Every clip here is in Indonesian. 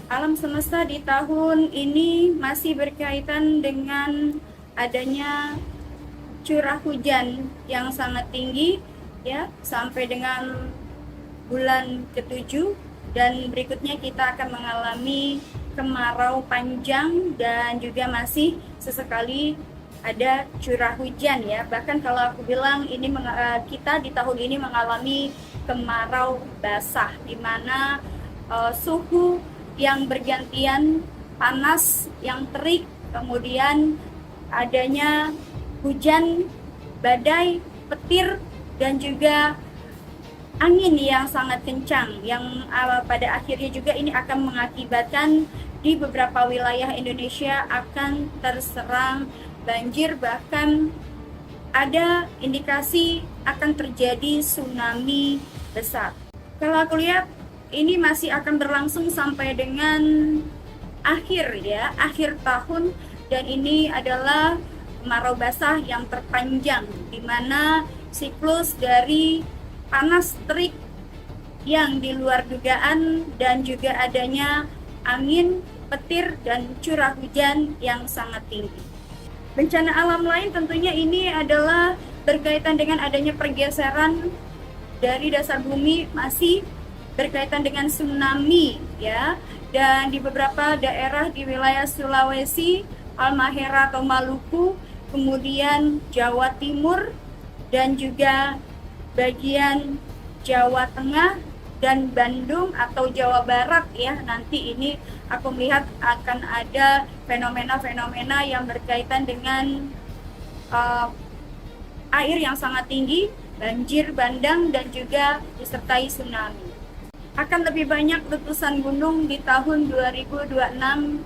Alam semesta di tahun ini masih berkaitan dengan adanya curah hujan yang sangat tinggi ya sampai dengan bulan ketujuh, dan berikutnya kita akan mengalami kemarau panjang dan juga masih sesekali ada curah hujan ya. Bahkan kalau aku bilang ini kita di tahun ini mengalami kemarau basah di mana suhu yang bergantian panas yang terik, kemudian adanya hujan, badai, petir, dan juga angin yang sangat kencang yang pada akhirnya juga ini akan mengakibatkan di beberapa wilayah Indonesia akan terserang banjir, bahkan ada indikasi akan terjadi tsunami besar. Kalau aku lihat ini masih akan berlangsung sampai dengan akhir tahun, dan ini adalah kemarau basah yang terpanjang di mana siklus dari panas terik yang di luar dugaan dan juga adanya angin, petir, dan curah hujan yang sangat tinggi. Bencana alam lain tentunya ini adalah berkaitan dengan adanya pergeseran dari dasar bumi, masih berkaitan dengan tsunami ya, dan di beberapa daerah di wilayah Sulawesi, Halmahera atau Maluku, kemudian Jawa Timur, dan juga bagian Jawa Tengah dan Bandung atau Jawa Barat ya. Nanti ini aku melihat akan ada fenomena-fenomena yang berkaitan dengan air yang sangat tinggi, banjir bandang, dan juga disertai tsunami. Akan lebih banyak letusan gunung di tahun 2026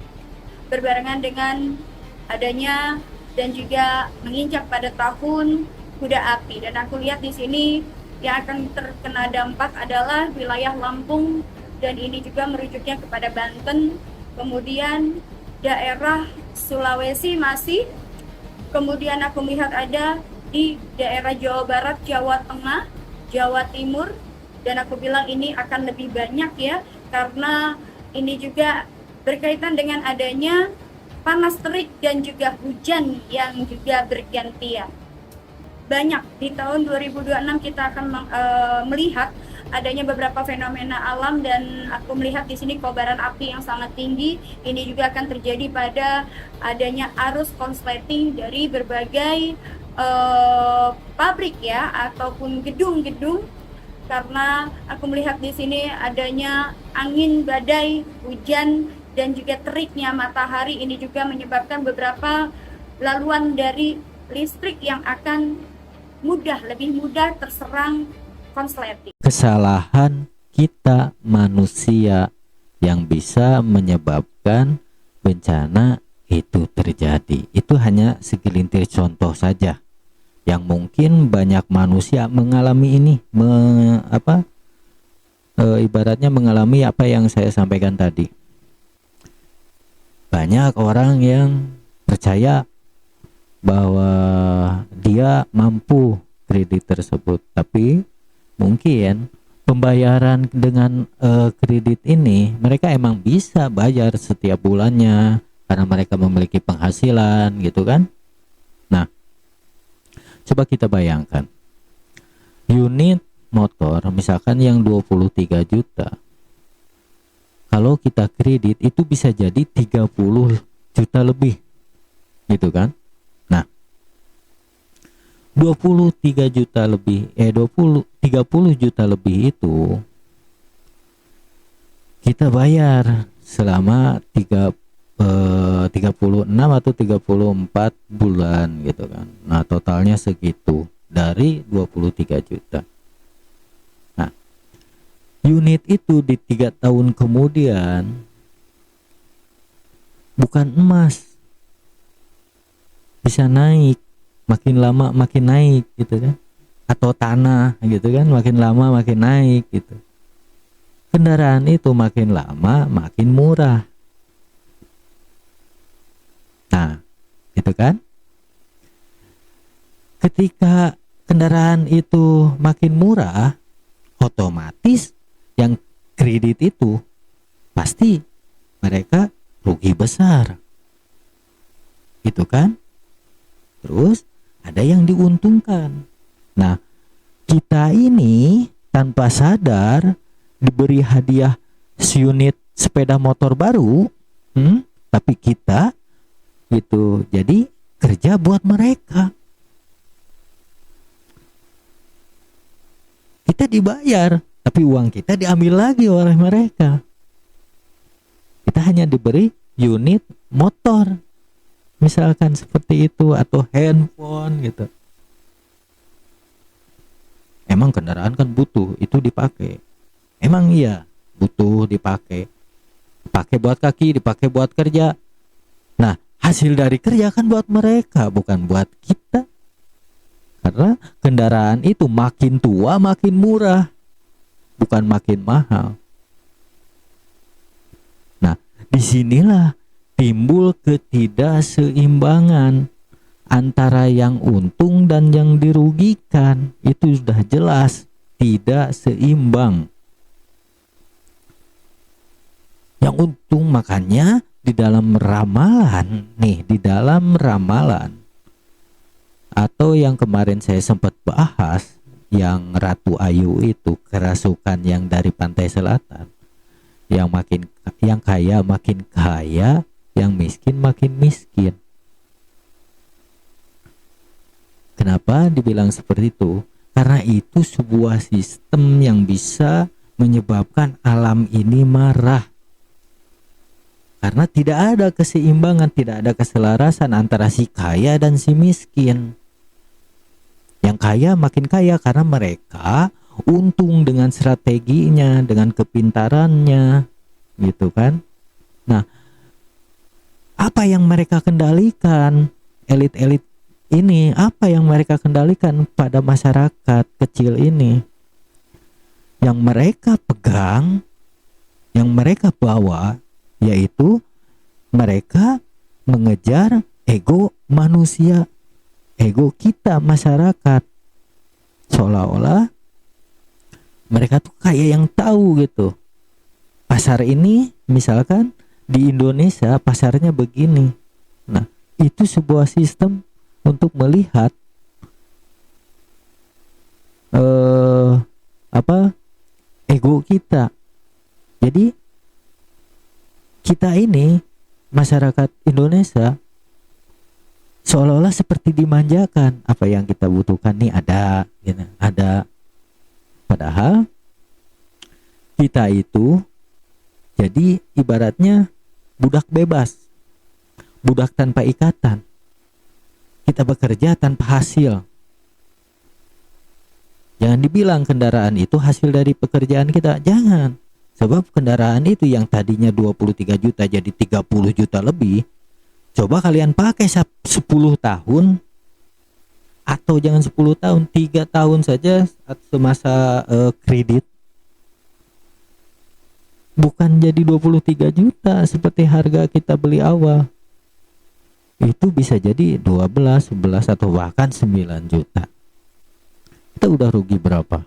berbarengan dengan adanya dan juga menginjak pada tahun kuda api. Dan aku lihat di sini yang akan terkena dampak adalah wilayah Lampung, dan ini juga merujuknya kepada Banten, kemudian daerah Sulawesi masih, kemudian aku melihat ada di daerah Jawa Barat, Jawa Tengah, Jawa Timur, dan aku bilang ini akan lebih banyak ya, karena ini juga berkaitan dengan adanya panas terik dan juga hujan yang juga bergantian. Banyak di tahun 2026 kita akan melihat adanya beberapa fenomena alam, dan aku melihat di sini kobaran api yang sangat tinggi. Ini juga akan terjadi pada adanya arus konsleting dari berbagai pabrik ya ataupun gedung-gedung, karena aku melihat di sini adanya angin badai, hujan, dan juga teriknya matahari. Ini juga menyebabkan beberapa laluan dari listrik yang akan lebih mudah terserang konsleting. Kesalahan kita manusia yang bisa menyebabkan bencana itu terjadi. Itu hanya segelintir contoh saja yang mungkin banyak manusia mengalami ini, ibaratnya mengalami apa yang saya sampaikan tadi. Banyak orang yang percaya bahwa dia mampu kredit tersebut, tapi mungkin pembayaran dengan kredit ini mereka emang bisa bayar setiap bulannya karena mereka memiliki penghasilan gitu kan. Nah, coba kita bayangkan unit motor misalkan yang 23 juta, kalau kita kredit itu bisa jadi 30 juta lebih gitu kan. Nah, 23 juta lebih 30 juta lebih itu kita bayar selama 36 atau 34 bulan gitu kan. Nah, totalnya segitu dari 23 juta. Nah, unit itu di 3 tahun kemudian bukan emas, bisa naik, makin lama makin naik gitu kan, atau tanah gitu kan, makin lama makin naik gitu. Kendaraan itu makin lama makin murah. Nah, gitu kan. Ketika kendaraan itu makin murah, otomatis yang kredit itu pasti mereka rugi besar. Gitu kan? Terus ada yang diuntungkan. Nah, kita ini tanpa sadar diberi hadiah seunit sepeda motor baru, tapi kita gitu jadi kerja buat mereka. Kita dibayar, tapi uang kita diambil lagi oleh mereka. Kita hanya diberi unit motor, misalkan seperti itu, atau handphone gitu. Emang kendaraan kan butuh, itu dipakai. Emang iya, butuh dipakai. Dipakai buat kaki, dipakai buat kerja. Nah, hasil dari kerja kan buat mereka, bukan buat kita. Karena kendaraan itu makin tua makin murah, bukan makin mahal. Nah, disinilah timbul ketidakseimbangan antara yang untung dan yang dirugikan. Itu sudah jelas tidak seimbang. Yang untung, makanya di dalam ramalan atau yang kemarin saya sempat bahas, yang Ratu Ayu itu kerasukan yang dari pantai selatan, yang kaya makin kaya, yang miskin makin miskin. Kenapa dibilang seperti itu? Karena itu sebuah sistem yang bisa menyebabkan alam ini marah. Karena tidak ada keseimbangan, tidak ada keselarasan antara si kaya dan si miskin. Yang kaya makin kaya karena mereka untung dengan strateginya, dengan kepintarannya, gitu kan. Nah, apa yang mereka kendalikan? Elit-elit ini, apa yang mereka kendalikan pada masyarakat kecil ini? Yang mereka pegang, yang mereka bawa, yaitu mereka mengejar ego manusia, ego kita masyarakat. Seolah-olah mereka tuh kayak yang tahu gitu. Pasar ini misalkan di Indonesia pasarnya begini. Nah, itu sebuah sistem untuk melihat ego kita. Jadi kita ini masyarakat Indonesia seolah-olah seperti dimanjakan. Apa yang kita butuhkan nih ada, gitu, ada. Padahal kita itu jadi ibaratnya budak bebas, budak tanpa ikatan. Kita bekerja tanpa hasil. Jangan dibilang kendaraan itu hasil dari pekerjaan kita, jangan. Sebab kendaraan itu yang tadinya 23 juta jadi 30 juta lebih. Coba kalian pakai 10 tahun, atau jangan 10 tahun, 3 tahun saja semasa kredit. Bukan jadi 23 juta seperti harga kita beli awal. Itu bisa jadi 12, 11 atau bahkan 9 juta. Kita udah rugi berapa?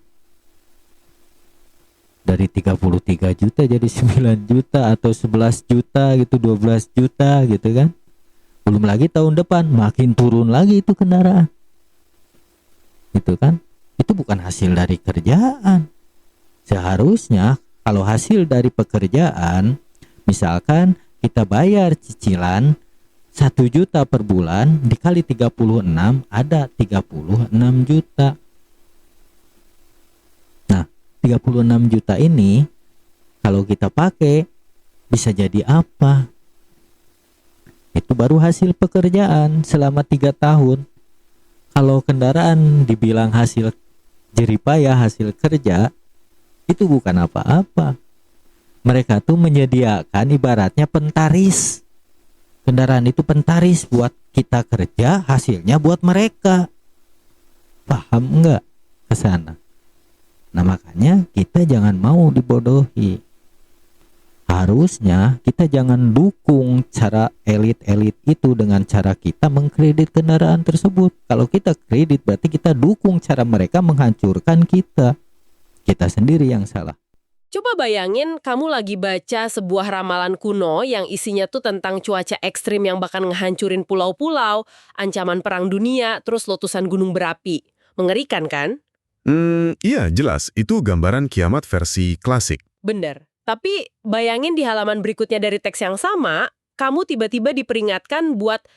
Dari 33 juta jadi 9 juta atau 11 juta gitu, 12 juta gitu kan. Belum lagi tahun depan makin turun lagi itu kendaraan. Gitu kan? Itu bukan hasil dari kerjaan. Seharusnya kalau hasil dari pekerjaan, misalkan kita bayar cicilan 1 juta per bulan dikali 36 ada 36 juta. Nah, 36 juta ini kalau kita pakai bisa jadi apa? Itu baru hasil pekerjaan selama 3 tahun. Kalau kendaraan dibilang hasil jeripayah, hasil kerja, itu bukan apa-apa. Mereka tuh menyediakan ibaratnya pentaris. Kendaraan itu pentaris buat kita kerja, hasilnya buat mereka. Paham enggak ke sana? Nah, makanya kita jangan mau dibodohi. Harusnya kita jangan dukung cara elit-elit itu dengan cara kita mengkredit kendaraan tersebut. Kalau kita kredit berarti kita dukung cara mereka menghancurkan kita. Kita sendiri yang salah. Coba bayangin kamu lagi baca sebuah ramalan kuno yang isinya tuh tentang cuaca ekstrim yang bakal ngehancurin pulau-pulau, ancaman perang dunia, terus letusan gunung berapi. Mengerikan kan? Iya, jelas. Itu gambaran kiamat versi klasik. Bener. Tapi bayangin di halaman berikutnya dari teks yang sama, kamu tiba-tiba diperingatkan buat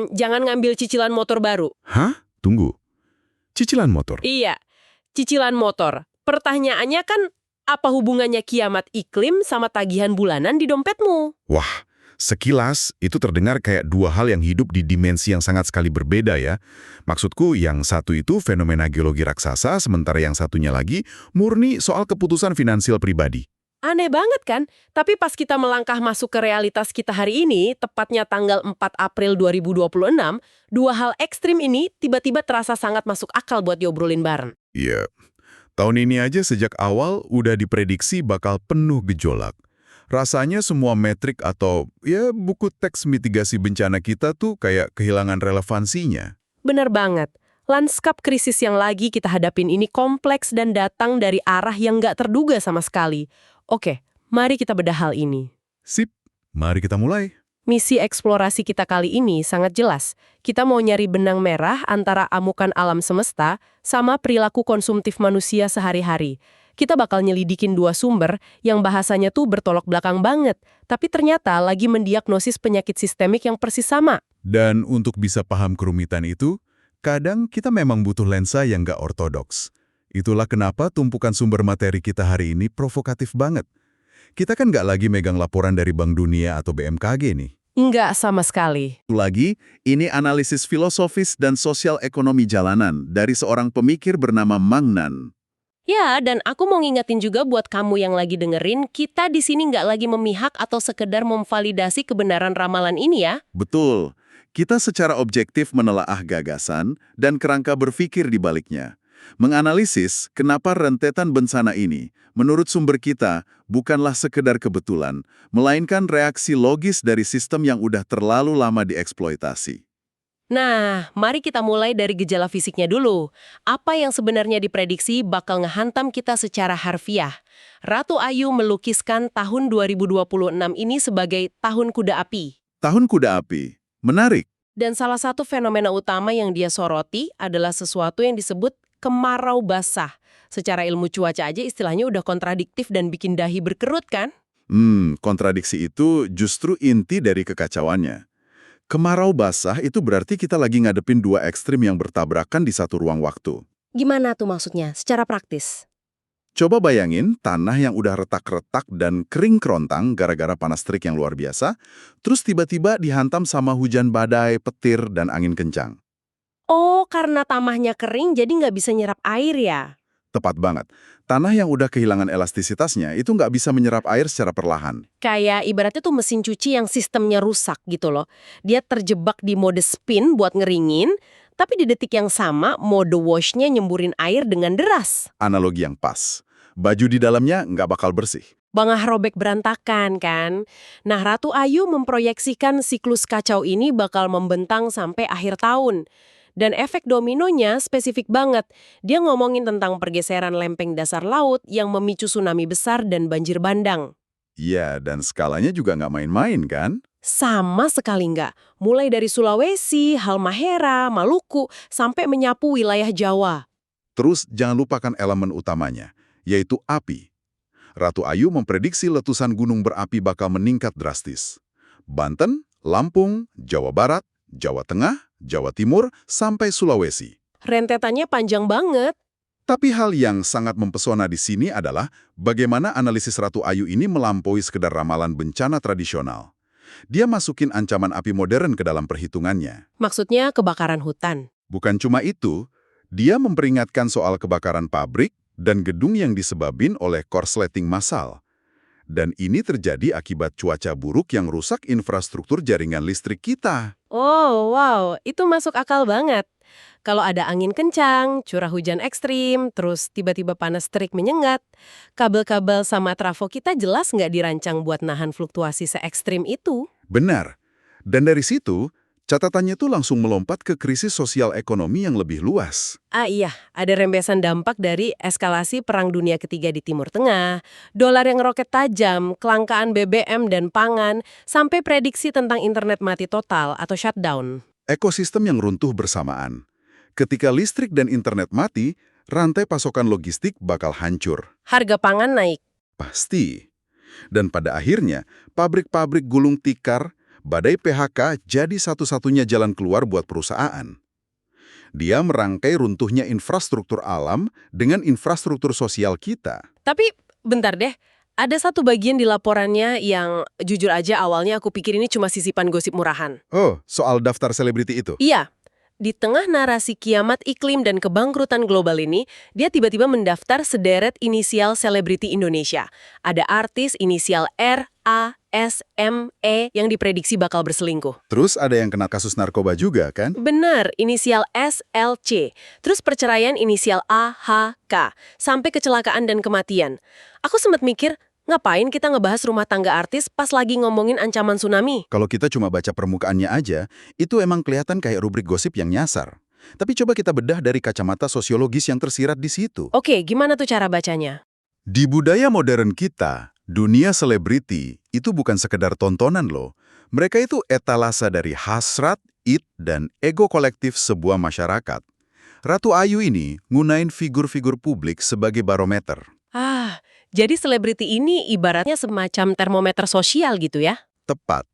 jangan ngambil cicilan motor baru. Hah? Tunggu. Cicilan motor? Iya, cicilan motor. Pertanyaannya kan, apa hubungannya kiamat iklim sama tagihan bulanan di dompetmu? Wah, sekilas itu terdengar kayak dua hal yang hidup di dimensi yang sangat sekali berbeda ya. Maksudku, yang satu itu fenomena geologi raksasa, sementara yang satunya lagi murni soal keputusan finansial pribadi. Aneh banget kan? Tapi pas kita melangkah masuk ke realitas kita hari ini, tepatnya tanggal 4 April 2026, dua hal ekstrim ini tiba-tiba terasa sangat masuk akal buat diobrolin bareng. Iya, tahun ini aja sejak awal udah diprediksi bakal penuh gejolak. Rasanya semua metrik atau ya buku teks mitigasi bencana kita tuh kayak kehilangan relevansinya. Bener banget. Lanskap krisis yang lagi kita hadapin ini kompleks dan datang dari arah yang nggak terduga sama sekali. Oke, mari kita bedah hal ini. Sip, mari kita mulai. Misi eksplorasi kita kali ini sangat jelas. Kita mau nyari benang merah antara amukan alam semesta sama perilaku konsumtif manusia sehari-hari. Kita bakal nyelidikin dua sumber yang bahasanya tuh bertolak belakang banget, tapi ternyata lagi mendiagnosis penyakit sistemik yang persis sama. Dan untuk bisa paham kerumitan itu, kadang kita memang butuh lensa yang nggak ortodoks. Itulah kenapa tumpukan sumber materi kita hari ini provokatif banget. Kita kan nggak lagi megang laporan dari Bank Dunia atau BMKG nih. Enggak sama sekali. Lagi, ini analisis filosofis dan sosial ekonomi jalanan dari seorang pemikir bernama Magnan. Ya, dan aku mau ngingetin juga buat kamu yang lagi dengerin, kita di sini nggak lagi memihak atau sekedar memvalidasi kebenaran ramalan ini ya. Betul, kita secara objektif menelaah gagasan dan kerangka berpikir di baliknya. Menganalisis kenapa rentetan bencana ini, menurut sumber kita, bukanlah sekedar kebetulan, melainkan reaksi logis dari sistem yang udah terlalu lama dieksploitasi. Nah, mari kita mulai dari gejala fisiknya dulu. Apa yang sebenarnya diprediksi bakal ngehantam kita secara harfiah? Ratu Ayu melukiskan tahun 2026 ini sebagai tahun kuda api. Tahun kuda api, menarik. Dan salah satu fenomena utama yang dia soroti adalah sesuatu yang disebut kemarau basah. Secara ilmu cuaca aja istilahnya udah kontradiktif dan bikin dahi berkerut kan? Kontradiksi itu justru inti dari kekacauannya. Kemarau basah itu berarti kita lagi ngadepin dua ekstrim yang bertabrakan di satu ruang waktu. Gimana tuh maksudnya secara praktis? Coba bayangin tanah yang udah retak-retak dan kering kerontang gara-gara panas terik yang luar biasa, terus tiba-tiba dihantam sama hujan badai, petir, dan angin kencang. Oh, karena tanahnya kering jadi nggak bisa nyerap air ya? Tepat banget. Tanah yang udah kehilangan elastisitasnya itu nggak bisa menyerap air secara perlahan. Kayak ibaratnya tuh mesin cuci yang sistemnya rusak gitu loh. Dia terjebak di mode spin buat ngeringin, tapi di detik yang sama mode wash-nya nyemburin air dengan deras. Analogi yang pas. Baju di dalamnya nggak bakal bersih. Bangah robek berantakan kan? Nah, Ratu Ayu memproyeksikan siklus kacau ini bakal membentang sampai akhir tahun. Dan efek dominonya spesifik banget. Dia ngomongin tentang pergeseran lempeng dasar laut yang memicu tsunami besar dan banjir bandang. Iya, dan skalanya juga nggak main-main kan? Sama sekali nggak. Mulai dari Sulawesi, Halmahera, Maluku, sampai menyapu wilayah Jawa. Terus jangan lupakan elemen utamanya, yaitu api. Ratu Ayu memprediksi letusan gunung berapi bakal meningkat drastis. Banten, Lampung, Jawa Barat, Jawa Tengah, Jawa Timur, sampai Sulawesi. Rentetannya panjang banget. Tapi hal yang sangat mempesona di sini adalah bagaimana analisis Ratu Ayu ini melampaui sekedar ramalan bencana tradisional. Dia masukin ancaman api modern ke dalam perhitungannya. Maksudnya kebakaran hutan. Bukan cuma itu, dia memperingatkan soal kebakaran pabrik dan gedung yang disebabin oleh korsleting massal. Dan ini terjadi akibat cuaca buruk yang rusak infrastruktur jaringan listrik kita. Oh, wow. Itu masuk akal banget. Kalau ada angin kencang, curah hujan ekstrim, terus tiba-tiba panas terik menyengat, kabel-kabel sama trafo kita jelas nggak dirancang buat nahan fluktuasi se-ekstrim itu. Benar. Dan dari situ, Catatannya tuh langsung melompat ke krisis sosial ekonomi yang lebih luas. Ah iya, ada rembesan dampak dari eskalasi Perang Dunia Ketiga di Timur Tengah, dolar yang roket tajam, kelangkaan BBM dan pangan, sampai prediksi tentang internet mati total atau shutdown. Ekosistem yang runtuh bersamaan. Ketika listrik dan internet mati, rantai pasokan logistik bakal hancur. Harga pangan naik. Pasti. Dan pada akhirnya, pabrik-pabrik gulung tikar, badai PHK jadi satu-satunya jalan keluar buat perusahaan. Dia merangkai runtuhnya infrastruktur alam dengan infrastruktur sosial kita. Tapi bentar deh, ada satu bagian di laporannya yang jujur aja awalnya aku pikir ini cuma sisipan gosip murahan. Oh, soal daftar selebriti itu? Iya, di tengah narasi kiamat iklim dan kebangkrutan global ini, dia tiba-tiba mendaftar sederet inisial selebriti Indonesia. Ada artis inisial R, A, S, M, E yang diprediksi bakal berselingkuh. Terus ada yang kena kasus narkoba juga, kan? Benar, inisial S, L, C. Terus perceraian inisial A, H, K. Sampai kecelakaan dan kematian. Aku sempat mikir, ngapain kita ngebahas rumah tangga artis pas lagi ngomongin ancaman tsunami? Kalau kita cuma baca permukaannya aja, itu emang kelihatan kayak rubrik gosip yang nyasar. Tapi coba kita bedah dari kacamata sosiologis yang tersirat di situ. Oke, gimana tuh cara bacanya? Di budaya modern kita, dunia selebriti itu bukan sekedar tontonan loh. Mereka itu etalase dari hasrat, id, dan ego kolektif sebuah masyarakat. Ratu Ayu ini ngunain figur-figur publik sebagai barometer. Ah, jadi selebriti ini ibaratnya semacam termometer sosial gitu ya? Tepat.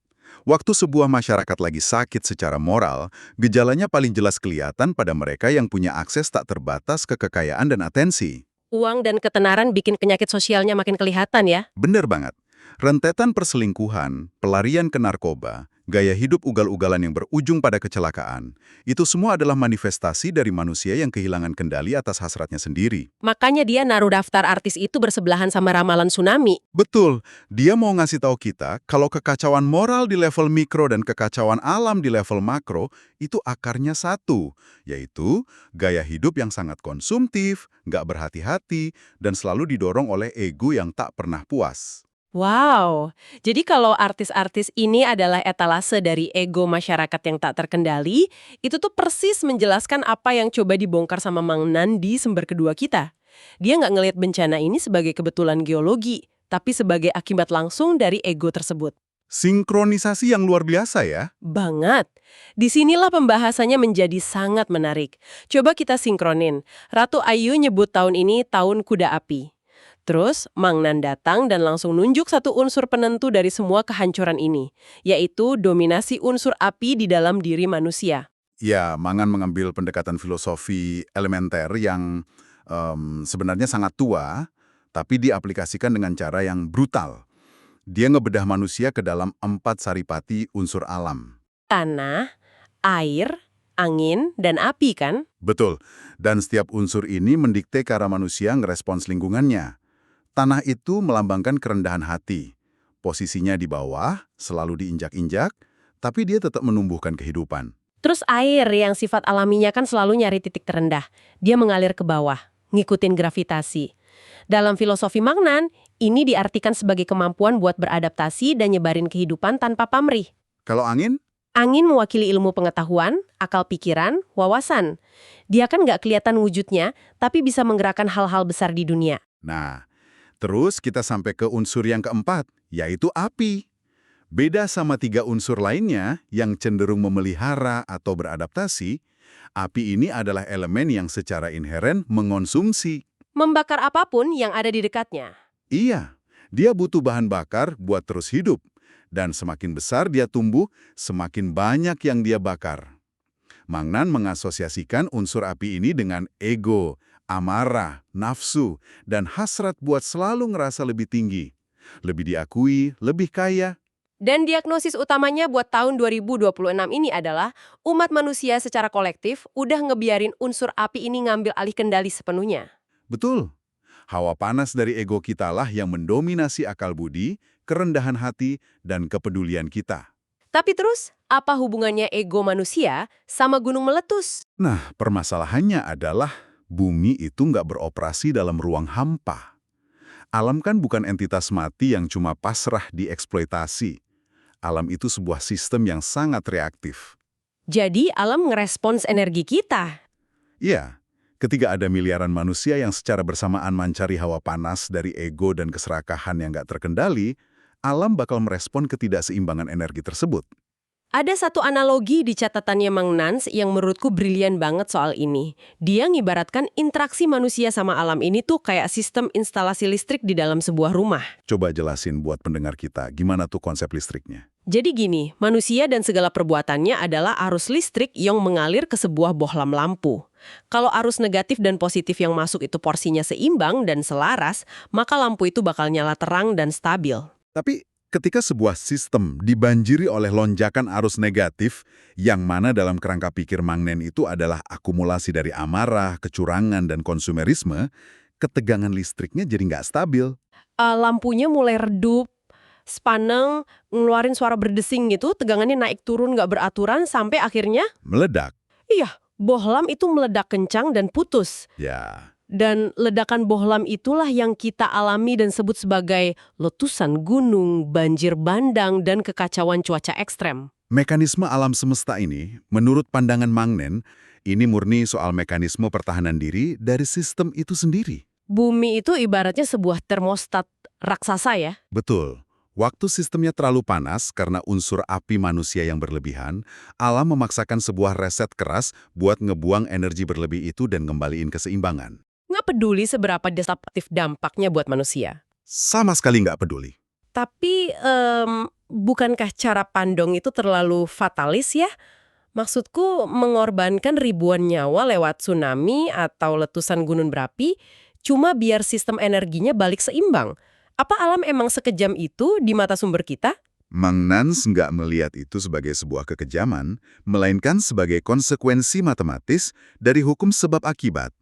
Waktu sebuah masyarakat lagi sakit secara moral, gejalanya paling jelas kelihatan pada mereka yang punya akses tak terbatas ke kekayaan dan atensi. Uang dan ketenaran bikin penyakit sosialnya makin kelihatan ya? Bener banget. Rentetan perselingkuhan, pelarian ke narkoba, gaya hidup ugal-ugalan yang berujung pada kecelakaan, itu semua adalah manifestasi dari manusia yang kehilangan kendali atas hasratnya sendiri. Makanya dia naruh daftar artis itu bersebelahan sama ramalan tsunami. Betul, dia mau ngasih tahu kita kalau kekacauan moral di level mikro dan kekacauan alam di level makro itu akarnya satu, yaitu gaya hidup yang sangat konsumtif, nggak berhati-hati, dan selalu didorong oleh ego yang tak pernah puas. Wow, jadi kalau artis-artis ini adalah etalase dari ego masyarakat yang tak terkendali, itu tuh persis menjelaskan apa yang coba dibongkar sama Mang Nan di sumber kedua kita. Dia nggak ngelihat bencana ini sebagai kebetulan geologi, tapi sebagai akibat langsung dari ego tersebut. Sinkronisasi yang luar biasa ya. Banget. Disinilah pembahasannya menjadi sangat menarik. Coba kita sinkronin. Ratu Ayu nyebut tahun ini tahun kuda api. Terus, Mang Nan datang dan langsung nunjuk satu unsur penentu dari semua kehancuran ini, yaitu dominasi unsur api di dalam diri manusia. Ya, Mangan mengambil pendekatan filosofi elementer yang sebenarnya sangat tua, tapi diaplikasikan dengan cara yang brutal. Dia ngebedah manusia ke dalam 4 saripati unsur alam. Tanah, air, angin, dan api kan? Betul, dan setiap unsur ini mendikte cara manusia ngerespons lingkungannya. Tanah itu melambangkan kerendahan hati. Posisinya di bawah, selalu diinjak-injak, tapi dia tetap menumbuhkan kehidupan. Terus air yang sifat alaminya kan selalu nyari titik terendah. Dia mengalir ke bawah, ngikutin gravitasi. Dalam filosofi Mang Nan, ini diartikan sebagai kemampuan buat beradaptasi dan nyebarin kehidupan tanpa pamrih. Kalau angin? Angin mewakili ilmu pengetahuan, akal pikiran, wawasan. Dia kan nggak kelihatan wujudnya, tapi bisa menggerakkan hal-hal besar di dunia. Nah, terus kita sampai ke unsur yang keempat, yaitu api. Beda sama 3 unsur lainnya yang cenderung memelihara atau beradaptasi, api ini adalah elemen yang secara inheren mengonsumsi. Membakar apapun yang ada di dekatnya. Iya, dia butuh bahan bakar buat terus hidup. Dan semakin besar dia tumbuh, semakin banyak yang dia bakar. Mang Nan mengasosiasikan unsur api ini dengan ego, amarah, nafsu, dan hasrat buat selalu ngerasa lebih tinggi. Lebih diakui, lebih kaya. Dan diagnosis utamanya buat tahun 2026 ini adalah umat manusia secara kolektif udah ngebiarin unsur api ini ngambil alih kendali sepenuhnya. Betul. Hawa panas dari ego kitalah yang mendominasi akal budi, kerendahan hati, dan kepedulian kita. Tapi terus, apa hubungannya ego manusia sama gunung meletus? Nah, permasalahannya adalah bumi itu nggak beroperasi dalam ruang hampa. Alam kan bukan entitas mati yang cuma pasrah dieksploitasi. Alam itu sebuah sistem yang sangat reaktif. Jadi alam ngerespons energi kita. Iya, ketika ada miliaran manusia yang secara bersamaan mencari hawa panas dari ego dan keserakahan yang nggak terkendali, alam bakal merespon ketidakseimbangan energi tersebut. Ada satu analogi di catatannya Mang Nans yang menurutku brilian banget soal ini. Dia ngibaratkan interaksi manusia sama alam ini tuh kayak sistem instalasi listrik di dalam sebuah rumah. Coba jelasin buat pendengar kita, gimana tuh konsep listriknya? Jadi gini, manusia dan segala perbuatannya adalah arus listrik yang mengalir ke sebuah bohlam lampu. Kalau arus negatif dan positif yang masuk itu porsinya seimbang dan selaras, maka lampu itu bakal nyala terang dan stabil. Tapi ketika sebuah sistem dibanjiri oleh lonjakan arus negatif, yang mana dalam kerangka pikir Mang Nen itu adalah akumulasi dari amarah, kecurangan, dan konsumerisme, ketegangan listriknya jadi nggak stabil. Lampunya mulai redup, sepaneng, ngeluarin suara berdesing gitu, tegangannya naik turun nggak beraturan, sampai akhirnya, Meledak. iya, bohlam itu meledak kencang dan putus. Ya, Dan ledakan bohlam itulah yang kita alami dan sebut sebagai letusan gunung, banjir bandang, dan kekacauan cuaca ekstrem. mekanisme alam semesta ini, menurut pandangan Mang Nen, ini murni soal mekanisme pertahanan diri dari sistem itu sendiri. Bumi itu ibaratnya sebuah termostat raksasa ya. Betul. Waktu sistemnya terlalu panas karena unsur api manusia yang berlebihan, alam memaksakan sebuah reset keras buat ngebuang energi berlebih itu dan ngembaliin keseimbangan. Nggak peduli seberapa destruktif dampaknya buat manusia. Sama sekali nggak peduli. Tapi, bukankah cara Pandong itu terlalu fatalis ya? Maksudku mengorbankan ribuan nyawa lewat tsunami atau letusan gunung berapi, cuma biar sistem energinya balik seimbang. Apa alam emang sekejam itu di mata sumber kita? Mang Nans nggak melihat itu sebagai sebuah kekejaman, melainkan sebagai konsekuensi matematis dari hukum sebab akibat.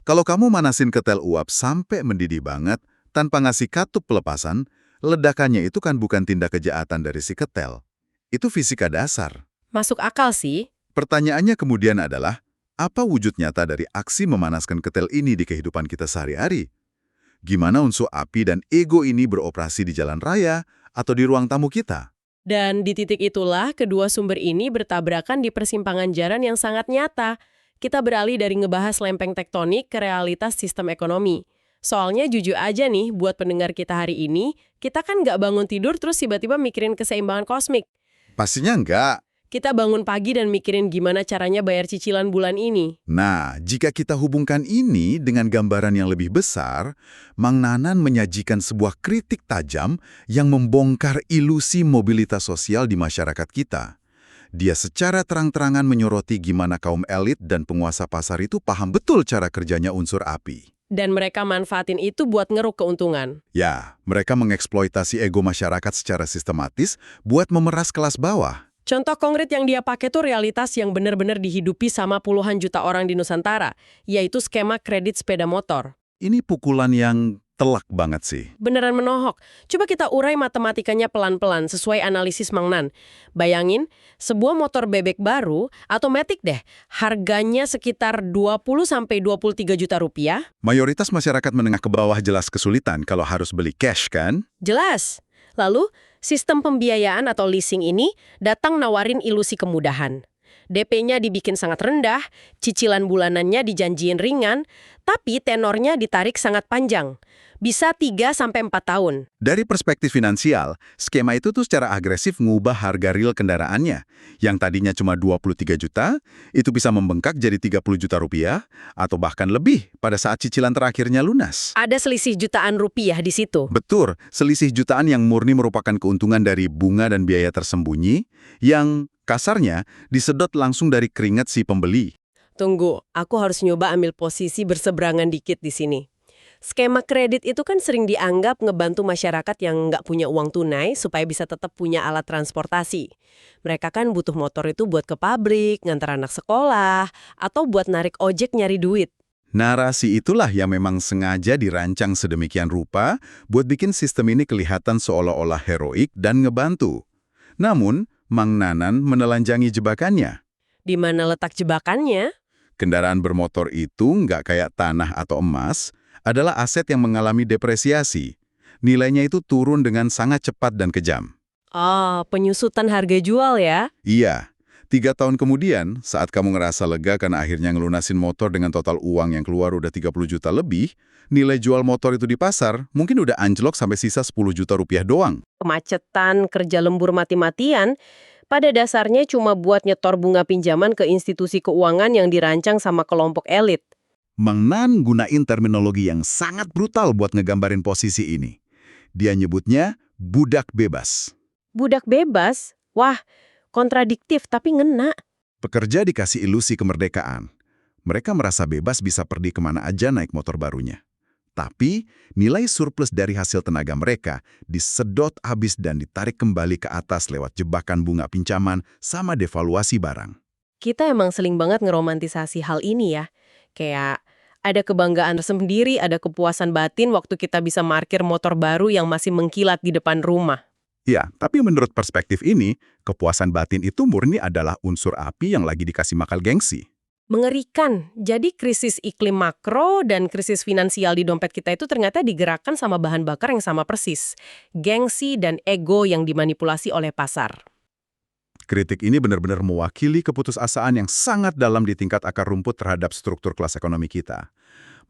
Kalau kamu manasin ketel uap sampai mendidih banget, tanpa ngasih katup pelepasan, ledakannya itu kan bukan tindak kejahatan dari si ketel. Itu fisika dasar. Masuk akal sih. Pertanyaannya kemudian adalah, apa wujud nyata dari aksi memanaskan ketel ini di kehidupan kita sehari-hari? Gimana unsur api dan ego ini beroperasi di jalan raya atau di ruang tamu kita? Dan di titik itulah kedua sumber ini bertabrakan di persimpangan jalan yang sangat nyata. Kita beralih dari ngebahas lempeng tektonik ke realitas sistem ekonomi. Soalnya jujur aja nih, buat pendengar kita hari ini, kita kan nggak bangun tidur terus tiba-tiba mikirin keseimbangan kosmik. Pastinya enggak. Kita bangun pagi dan mikirin gimana caranya bayar cicilan bulan ini. Nah, jika kita hubungkan ini dengan gambaran yang lebih besar, Mang Nanan menyajikan sebuah kritik tajam yang membongkar ilusi mobilitas sosial di masyarakat kita. Dia secara terang-terangan menyoroti gimana kaum elit dan penguasa pasar itu paham betul cara kerjanya unsur api. Dan mereka manfaatin itu buat ngeruk keuntungan. Ya, mereka mengeksploitasi ego masyarakat secara sistematis buat memeras kelas bawah. Contoh konkret yang dia pakai tuh realitas yang benar-benar dihidupi sama puluhan juta orang di Nusantara, yaitu skema kredit sepeda motor. Ini pukulan yang telak banget sih. Beneran menohok. Coba kita urai matematikanya pelan-pelan sesuai analisis Mang Nan. Bayangin, sebuah motor bebek baru, atau Matic deh, harganya sekitar 20-23 juta rupiah. Mayoritas masyarakat menengah ke bawah jelas kesulitan kalau harus beli cash kan? Jelas. Lalu, sistem pembiayaan atau leasing ini datang nawarin ilusi kemudahan. DP-nya dibikin sangat rendah, cicilan bulanannya dijanjiin ringan, tapi tenornya ditarik sangat panjang. Bisa 3-4 tahun. Dari perspektif finansial, skema itu tuh secara agresif ngubah harga real kendaraannya. Yang tadinya cuma 23 juta, itu bisa membengkak jadi 30 juta rupiah, atau bahkan lebih pada saat cicilan terakhirnya lunas. Ada selisih jutaan rupiah di situ. Betul, selisih jutaan yang murni merupakan keuntungan dari bunga dan biaya tersembunyi, yang kasarnya disedot langsung dari keringat si pembeli. Tunggu, aku harus nyoba ambil posisi berseberangan dikit di sini. Skema kredit itu kan sering dianggap ngebantu masyarakat yang nggak punya uang tunai supaya bisa tetap punya alat transportasi. Mereka kan butuh motor itu buat ke pabrik, ngantar anak sekolah, atau buat narik ojek nyari duit. Narasi itulah yang memang sengaja dirancang sedemikian rupa buat bikin sistem ini kelihatan seolah-olah heroik dan ngebantu. Namun, Mang Nanan menelanjangi jebakannya. Di mana letak jebakannya? Kendaraan bermotor itu nggak kayak tanah atau emas, adalah aset yang mengalami depresiasi. Nilainya itu turun dengan sangat cepat dan kejam. Oh, penyusutan harga jual ya? Iya, 3 tahun kemudian, saat kamu ngerasa lega karena akhirnya ngelunasin motor dengan total uang yang keluar udah 30 juta lebih, nilai jual motor itu di pasar mungkin udah anjlok sampai sisa 10 juta rupiah doang. Kemacetan, kerja lembur mati-matian, pada dasarnya cuma buat nyetor bunga pinjaman ke institusi keuangan yang dirancang sama kelompok elit. Mang Nan gunain terminologi yang sangat brutal buat ngegambarin posisi ini. Dia nyebutnya budak bebas. Budak bebas? Wah, kontradiktif tapi ngena. Pekerja dikasih ilusi kemerdekaan. Mereka merasa bebas bisa pergi kemana aja naik motor barunya. Tapi, nilai surplus dari hasil tenaga mereka disedot habis dan ditarik kembali ke atas lewat jebakan bunga pinjaman sama devaluasi barang. Kita emang seling banget ngeromantisasi hal ini ya. Kayak ada kebanggaan sendiri, ada kepuasan batin waktu kita bisa parkir motor baru yang masih mengkilat di depan rumah. Ya, tapi menurut perspektif ini, kepuasan batin itu murni adalah unsur api yang lagi dikasih makal gengsi. Mengerikan. Jadi krisis iklim makro dan krisis finansial di dompet kita itu ternyata digerakkan sama bahan bakar yang sama persis. Gengsi dan ego yang dimanipulasi oleh pasar. Kritik ini benar-benar mewakili keputusasaan yang sangat dalam di tingkat akar rumput terhadap struktur kelas ekonomi kita.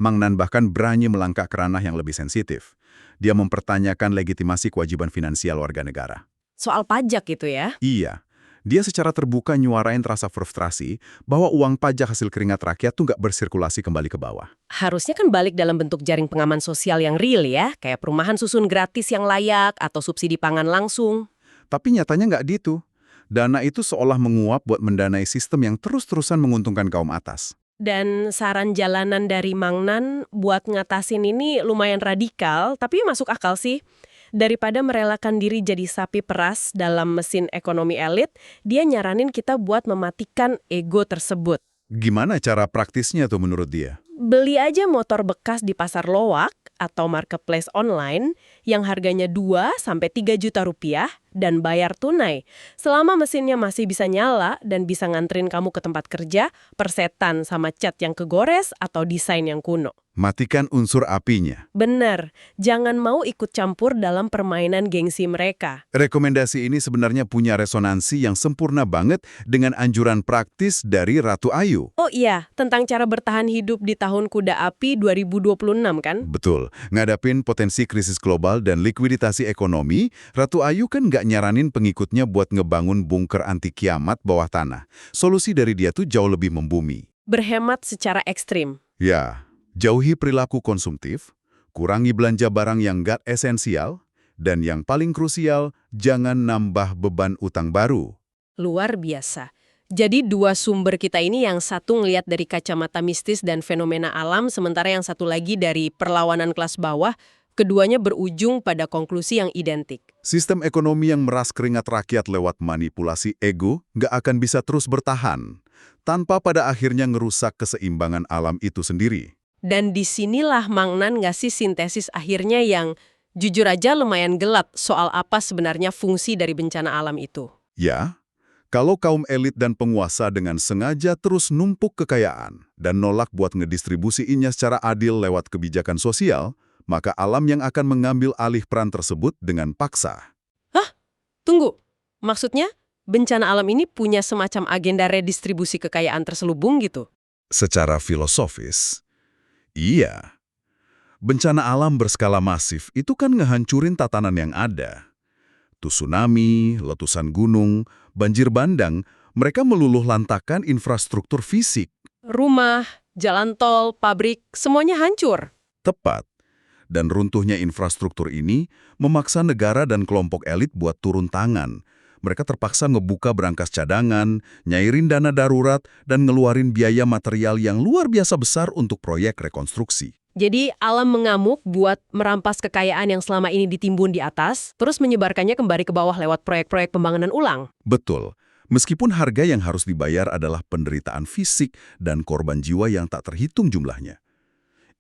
Mang Nan bahkan berani melangkah ke ranah yang lebih sensitif. Dia mempertanyakan legitimasi kewajiban finansial warga negara. Soal pajak itu ya? Iya. Dia secara terbuka nyuarain rasa frustrasi bahwa uang pajak hasil keringat rakyat tuh nggak bersirkulasi kembali ke bawah. Harusnya kan balik dalam bentuk jaring pengaman sosial yang real ya, kayak perumahan susun gratis yang layak atau subsidi pangan langsung. Tapi nyatanya nggak gitu. Dana itu seolah menguap buat mendanai sistem yang terus-terusan menguntungkan kaum atas. Dan saran jalanan dari Mang Nan buat ngatasin ini lumayan radikal, tapi masuk akal sih. Daripada merelakan diri jadi sapi peras dalam mesin ekonomi elit, dia nyaranin kita buat mematikan ego tersebut. Gimana cara praktisnya tuh menurut dia? Beli aja motor bekas di pasar lowak atau marketplace online yang harganya 2-3 juta rupiah dan bayar tunai. Selama mesinnya masih bisa nyala dan bisa nganterin kamu ke tempat kerja, persetan sama cat yang kegores atau desain yang kuno. Matikan unsur apinya. Bener, jangan mau ikut campur dalam permainan gengsi mereka. Rekomendasi ini sebenarnya punya resonansi yang sempurna banget dengan anjuran praktis dari Ratu Ayu. Oh iya, tentang cara bertahan hidup di tahun kuda api 2026 kan? Betul, ngadapin potensi krisis global dan likuiditasi ekonomi, Ratu Ayu kan nggak nyaranin pengikutnya buat ngebangun bunker anti kiamat bawah tanah. Solusi dari dia tuh jauh lebih membumi. Berhemat secara ekstrim. Ya, jauhi perilaku konsumtif, kurangi belanja barang yang nggak esensial, dan yang paling krusial, jangan nambah beban utang baru. Luar biasa. Jadi dua sumber kita ini yang satu ngelihat dari kacamata mistis dan fenomena alam, sementara yang satu lagi dari perlawanan kelas bawah, keduanya berujung pada konklusi yang identik. Sistem ekonomi yang meras keringat rakyat lewat manipulasi ego nggak akan bisa terus bertahan, tanpa pada akhirnya ngerusak keseimbangan alam itu sendiri. Dan disinilah Mang Nan ngasih sintesis akhirnya yang jujur aja lumayan gelap soal apa sebenarnya fungsi dari bencana alam itu. Ya, kalau kaum elit dan penguasa dengan sengaja terus numpuk kekayaan dan nolak buat ngedistribusiinnya secara adil lewat kebijakan sosial, maka alam yang akan mengambil alih peran tersebut dengan paksa. Hah? Tunggu. Maksudnya, bencana alam ini punya semacam agenda redistribusi kekayaan terselubung gitu? Secara filosofis, iya. Bencana alam berskala masif itu kan ngehancurin tatanan yang ada. Tsunami, letusan gunung, banjir bandang, mereka meluluh lantakan infrastruktur fisik. Rumah, jalan tol, pabrik, semuanya hancur. Tepat. Dan runtuhnya infrastruktur ini memaksa negara dan kelompok elit buat turun tangan. Mereka terpaksa ngebuka berangkas cadangan, nyairin dana darurat, dan ngeluarin biaya material yang luar biasa besar untuk proyek rekonstruksi. Jadi alam mengamuk buat merampas kekayaan yang selama ini ditimbun di atas, terus menyebarkannya kembali ke bawah lewat proyek-proyek pembangunan ulang. Betul. Meskipun harga yang harus dibayar adalah penderitaan fisik dan korban jiwa yang tak terhitung jumlahnya.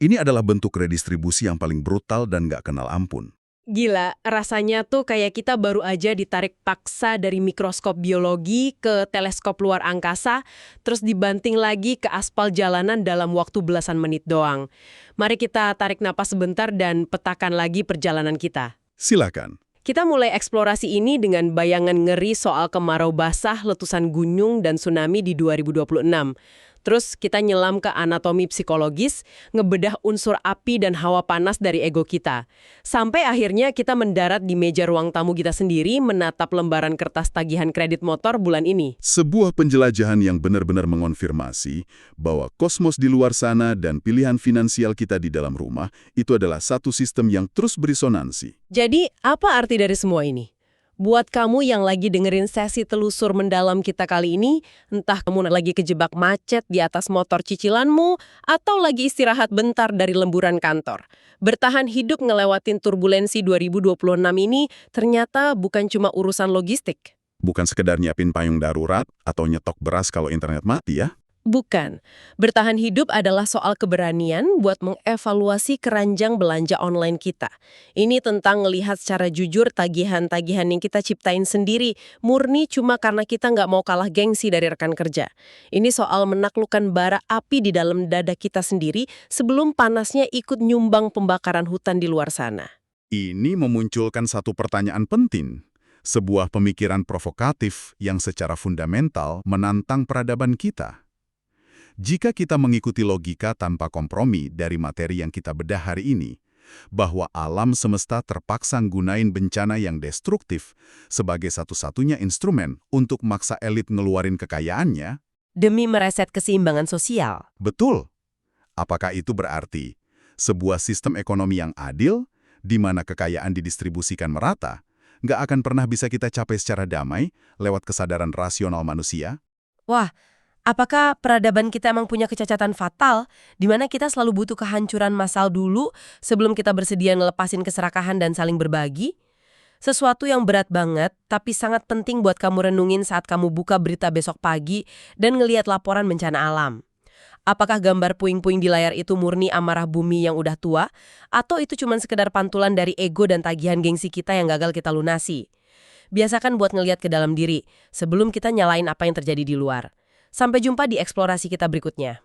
Ini adalah bentuk redistribusi yang paling brutal dan nggak kenal ampun. Gila, rasanya tuh kayak kita baru aja ditarik paksa dari mikroskop biologi ke teleskop luar angkasa, terus dibanting lagi ke aspal jalanan dalam waktu belasan menit doang. Mari kita tarik napas sebentar dan petakan lagi perjalanan kita. Silakan. Kita mulai eksplorasi ini dengan bayangan ngeri soal kemarau basah, letusan gunung, dan tsunami di 2026. Terus kita nyelam ke anatomi psikologis, ngebedah unsur api dan hawa panas dari ego kita. Sampai akhirnya kita mendarat di meja ruang tamu kita sendiri menatap lembaran kertas tagihan kredit motor bulan ini. Sebuah penjelajahan yang benar-benar mengonfirmasi bahwa kosmos di luar sana dan pilihan finansial kita di dalam rumah itu adalah satu sistem yang terus beresonansi. Jadi, apa arti dari semua ini? Buat kamu yang lagi dengerin sesi telusur mendalam kita kali ini, entah kamu lagi kejebak macet di atas motor cicilanmu, atau lagi istirahat bentar dari lemburan kantor. Bertahan hidup ngelewatin turbulensi 2026 ini ternyata bukan cuma urusan logistik. Bukan sekedar nyiapin payung darurat atau nyetok beras kalau internet mati ya. Bukan. Bertahan hidup adalah soal keberanian buat mengevaluasi keranjang belanja online kita. Ini tentang ngelihat secara jujur tagihan-tagihan yang kita ciptain sendiri, murni cuma karena kita nggak mau kalah gengsi dari rekan kerja. Ini soal menaklukkan bara api di dalam dada kita sendiri sebelum panasnya ikut nyumbang pembakaran hutan di luar sana. Ini memunculkan satu pertanyaan penting. Sebuah pemikiran provokatif yang secara fundamental menantang peradaban kita. Jika kita mengikuti logika tanpa kompromi dari materi yang kita bedah hari ini, bahwa alam semesta terpaksa gunain bencana yang destruktif sebagai satu-satunya instrumen untuk maksa elit ngeluarin kekayaannya, Demi mereset keseimbangan sosial. betul. Apakah itu berarti sebuah sistem ekonomi yang adil, di mana kekayaan didistribusikan merata, nggak akan pernah bisa kita capai secara damai lewat kesadaran rasional manusia? Wah, apakah peradaban kita emang punya kecacatan fatal, di mana kita selalu butuh kehancuran massal dulu sebelum kita bersedia ngelepasin keserakahan dan saling berbagi? Sesuatu yang berat banget, tapi sangat penting buat kamu renungin saat kamu buka berita besok pagi dan ngelihat laporan bencana alam. Apakah gambar puing-puing di layar itu murni amarah bumi yang udah tua, atau itu cuma sekedar pantulan dari ego dan tagihan gengsi kita yang gagal kita lunasi? Biasakan buat ngelihat ke dalam diri, sebelum kita nyalain apa yang terjadi di luar. Sampai jumpa di eksplorasi kita berikutnya.